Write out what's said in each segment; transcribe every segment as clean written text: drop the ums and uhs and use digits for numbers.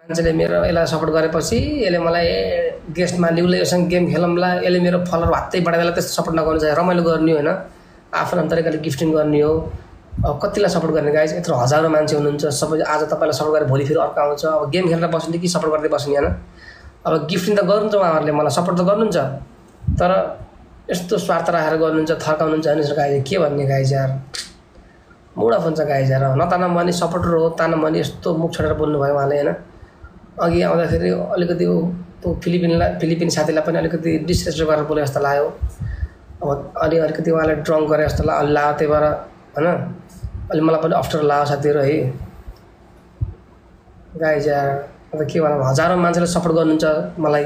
मान्छेले मेरो यसलाई सपोर्ट गरेपछि यसले मलाई गेस्टमा लिउले योसँग गेम खेलौँला, यसले मेरो फलोअर हात्तै बढाइदिएला, त्यस्तो सपोर्ट नगर्नु चाहिँ रमाइलो गर्ने होइन, आफ्नो तरिकाले गिफ्टिङ गर्ने हो। अब कतिलाई सपोर्ट गर्ने गाइज, यत्रो हजारौँ मान्छे हुनुहुन्छ, सबै आज तपाईँलाई सपोर्ट गरेर भोलि फेरि अर्को आउँछ। अब गेम खेलेर बस्ने कि सपोर्ट गर्दै बस्ने होइन। अब गिफ्टिङ त गर्नुहुन्छ उहाँहरूले, मलाई सपोर्ट त गर्नुहुन्छ, तर यस्तो स्वार्थ राखेर गर्नुहुन्छ, थर्काउनुहुन्छ भने गाइज के भन्ने गाइज यार, मुड अफ हुन्छ गाइज यार। नताना मनी सपोर्टर हो, ताना मनी यस्तो मुख छोडेर बोल्नुभयो उहाँले होइन। अघि आउँदाखेरि अलिकति फिलिपिन साथीलाई पनि अलिकति डिसरेस्पेक्ट गरेर बोले जस्तो लाग्यो। अब अलिकति उहाँले ड्रङ गरे जस्तो लाग्यो, त्यही भएर होइन अलि मलाई पनि अप्ठ्यारो लाग्यो साथीहरू है गाइज यार। अन्त के भनौँ, हजारौँ मान्छेले सपोर्ट गर्नुहुन्छ मलाई,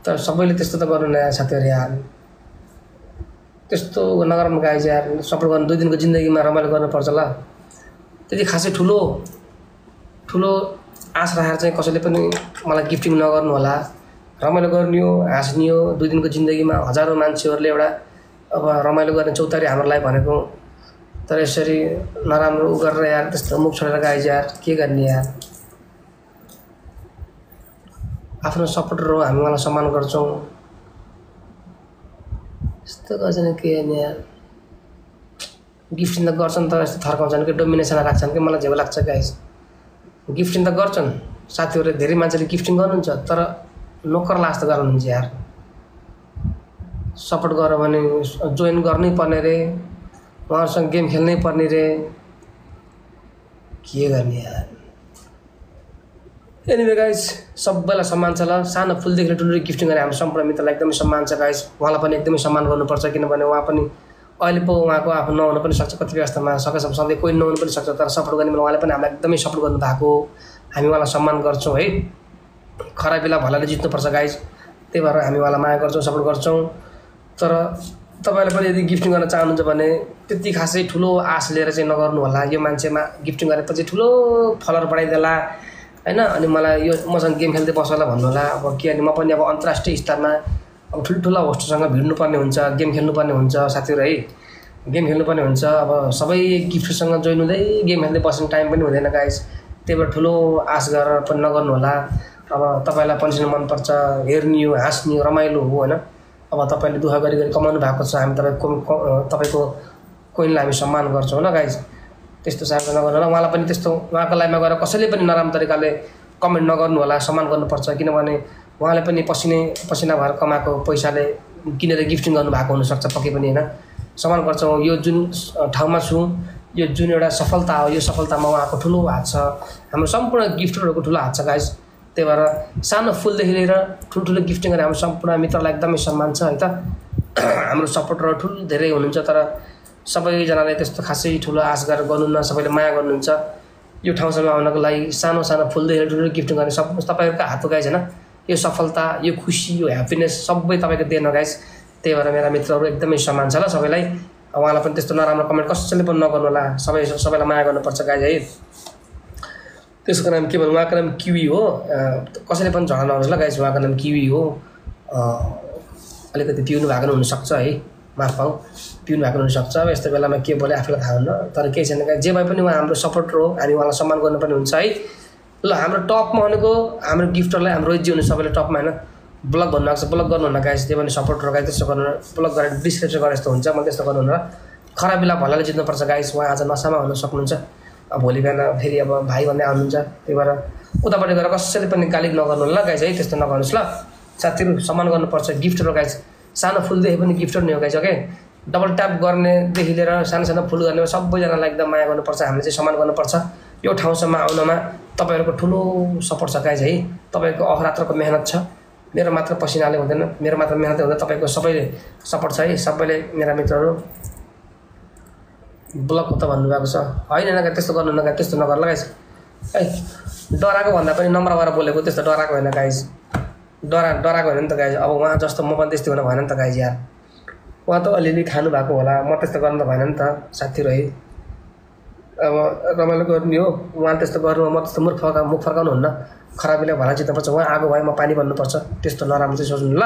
तर सबैले त्यस्तो त गर्नु नयाँ साथीहरू यार, त्यस्तो नगरौँ गाइज यार। सपोर्ट गर्नु 2 दिनको जिन्दगीमा रमाइलो गर्नुपर्छ ल। त्यति खासै ठुलो आश राखेर चाहिँ कसैले पनि मलाई गिफ्टिङ नगर्नु होला। रमाइलो गर्ने हो, हाँस्ने हो 2 दिनको जिन्दगीमा। हजारौँ मान्छेहरूले एउटा अब रमाइलो गर्ने चौतारी हाम्रो लागि भनेको, तर यसरी नराम्रो गरेर यार त्यस्तो मुख छोडेर गाइज यार के गर्ने यार। आफ्नो सपोर्टर हो, हामी उहाँलाई सम्मान गर्छौँ, यस्तो गर्छ नि के गर्ने यार। गिफ्टिङ त गर्छन् तर यस्तो थर्काउँछन् कि डोमिनेसन राख्छन् कि मलाई झेउ लाग्छ गाइज। गिफ्टिङ त गर्छन् साथीहरूले, धेरै मान्छेले गिफ्टिङ गर्नुहुन्छ, तर नोकर लास्ट गर्नुहुन्छ यार। सपोर्ट गर्यो भने जोइन गर्नै पर्ने रे, उहाँहरूसँग गेम खेल्नै पर्ने रे, के गर्ने यार। एनिवे गाइज, सबैलाई सम्मान छ ल। सानो फुलदेखि ठुलो गिफ्टिङ गर्ने हाम्रो सम्पूर्ण मित्रलाई एकदमै सम्मान छ गाइज। उहाँलाई पनि एकदमै सम्मान गर्नुपर्छ, किनभने उहाँ पनि अहिले पो उहाँको आफू नहुन पनि सक्छ, कति व्यवस्थामा सकेसम्म सधैँ कोही नहुनु पनि सक्छ, तर सपोर्ट गर्ने उहाँले पनि हामीलाई एकदमै सपोर्ट गर्नुभएको, हामी उहाँलाई सम्मान गर्छौँ है। खराब बेला भलाले जित्नुपर्छ गाइज, त्यही भएर हामी उहाँलाई माया गर्छौँ, सपोर्ट गर्छौँ। तर तपाईँले पनि यदि गिफ्टिङ गर्न चाहनुहुन्छ भने त्यति खासै ठुलो आश लिएर चाहिँ नगर्नु होला। यो मान्छेमा गिफ्टिङ गरेपछि ठुलो फलोअर बढाइदिएला होइन, अनि मलाई यो मसँग गेम खेल्दै बस्छ होला भन्नु होला। अब के अनि म पनि अब अन्तर्राष्ट्रिय स्तरमा अब ठुल्ठुला होस्टसँग भिड्नुपर्ने हुन्छ, गेम खेल्नुपर्ने हुन्छ साथीहरू है, गेम खेल्नुपर्ने हुन्छ। अब सबै गिफ्टसँग जोइन हुँदै गेम खेल्दै बस्ने टाइम पनि हुँदैन गाइज, त्यही भएर ठुलो आश गरेर पनि नगर्नु होला। अब तपाईँलाई पन्छिन मनपर्छ, हेर्ने हो, हाँस्ने हो, रमाइलो हो होइन। अब तपाईँले दुःख गरी कमाउनु भएको छ, हामी तपाईँको कोइनलाई हामी सम्मान गर्छौँ ल गाइज। त्यस्तो साह्रो नगर्नु होला। उहाँलाई पनि त्यस्तो उहाँको लाइफमा गएर कसैले पनि नराम्रो तरिकाले कमेन्ट नगर्नु होला, सम्मान गर्नुपर्छ, किनभने उहाँले पनि पसिना भएर कमाएको पैसाले किनेर गिफ्टिङ गर्नुभएको हुनसक्छ पक्कै पनि होइन। सम्मान गर्छौँ। यो जुन ठाउँमा छु, यो जुन एउटा सफलता हो, यो सफलतामा उहाँको ठुलो हात छ, हाम्रो सम्पूर्ण गिफ्टरहरूको ठुलो हात छ गाइज। त्यही भएर सानो फुलदेखि लिएर ठुल्ठुलो गिफ्टिङ गर्ने हाम्रो सम्पूर्ण मित्रलाई एकदमै सम्मान छ है त। हाम्रो सपोर्टर ठुलो धेरै हुनुहुन्छ, तर सबैजनाले त्यस्तो खासै ठुलो आश गरेर गर्नुहुन्न, सबैले माया गर्नुहुन्छ। यो ठाउँसम्म आउनको लागि सानो फुलदेखि ठुलो गिफ्टिङ गर्ने सब तपाईँहरूको हात हो गाइज होइन। यो सफलता, यो खुसी, यो ह्याप्पिनेस सबै तपाईँको देन हो गाइज। त्यही भएर मेरा मित्रहरू एकदमै सम्मान छ ल सबैलाई। उहाँलाई पनि त्यस्तो नराम्रो कमेन्ट कसैले पनि नगर्नु होला, सबैलाई माया गर्नुपर्छ गाइज है। त्यसको नाम के भन्नु, उहाँको नाम किवी हो, कसैले पनि झगडा नहोस् ल गाइज, उहाँको नाम किवी हो। अलिकति पिउनु भएको हुनसक्छ है, माफ पाऊँ, पिउनु भएको हुनसक्छ। अब यस्तो बेलामा के बोले आफूलाई थाहा हुन्न, तर केही छैन गाइज। जे भए पनि उहाँ हाम्रो सपोर्टर हो, हामी उहाँलाई सम्मान गर्नुपर्ने हुन्छ है ल। हाम्रो टपमा भनेको हाम्रो गिफ्टरलाई हाम्रो रोहितजी हुनु सबैले टपमा होइन। ब्लग भन्नुभएको छ, ब्लग गर्नुहुन्न गाइज, त्यही पनि सपोर्टर गाइज, त्यस्तो गर्नु ब्लग गरेर डिस्क्रिप्सन गरे जस्तो हुन्छ, मैले त्यस्तो गर्नुहुन्न। खराब बेला भलाले जित्नुपर्छ गाइज। उहाँ आज नसामा हुन सक्नुहुन्छ, अब भोलि बिहान फेरि अब भाइ भन्दै आउनुहुन्छ, त्यही भएर उतापट्टि गएर कसैले पनि गाली नगर्नु होला गाइज है। त्यस्तो नगर्नुहोस् ल साथीहरू, सम्मान गर्नुपर्छ। गिफ्टर हो गाइज, सानो फुलदेखि पनि गिफ्टर नै हो गाइज। ओके, डबल ट्याप गर्नेदेखि लिएर सानो फुल गर्ने सबैजनालाई एकदम माया गर्नुपर्छ, हामीले चाहिँ सम्मान गर्नुपर्छ। यो ठाउँसम्म आउनमा तपाईँहरूको ठुलो सपोर्ट छ गाइज है। तपाईँको अहरात्रको मेहनत छ, मेरो मात्र पसिनाले हुँदैन, मेरो मात्र मेहनत हुँदैन, तपाईँको सबैले सपोर्ट छ है। सबैले मेरा मित्रहरू ब्लक हो त भन्नुभएको छ, होइन न त्यस्तो गर्नु न, त्यस्तो नगर ल गाइज है। डराएको भन्दा पनि नम्र भएर बोलेको, त्यस्तो डराएको होइन गाइज, डराएको होइन नि त गाइज। अब उहाँ जस्तो म पनि त्यस्तै हुन भएन नि त गाइज यार। उहाँ त अलिअलि खानु भएको होला, म त्यस्तो गर्नु त भएन नि त साथीहरू है। अब रमाइलो गर्ने हो, उहाँ त्यस्तो गर्नु, म त्यस्तो मुख फर्काउनु हुन्न। खराबीले भला जित्नुपर्छ, उहाँ आगो भए म पानी भन्नुपर्छ, त्यस्तो नराम्रो चाहिँ सोच्नु ल।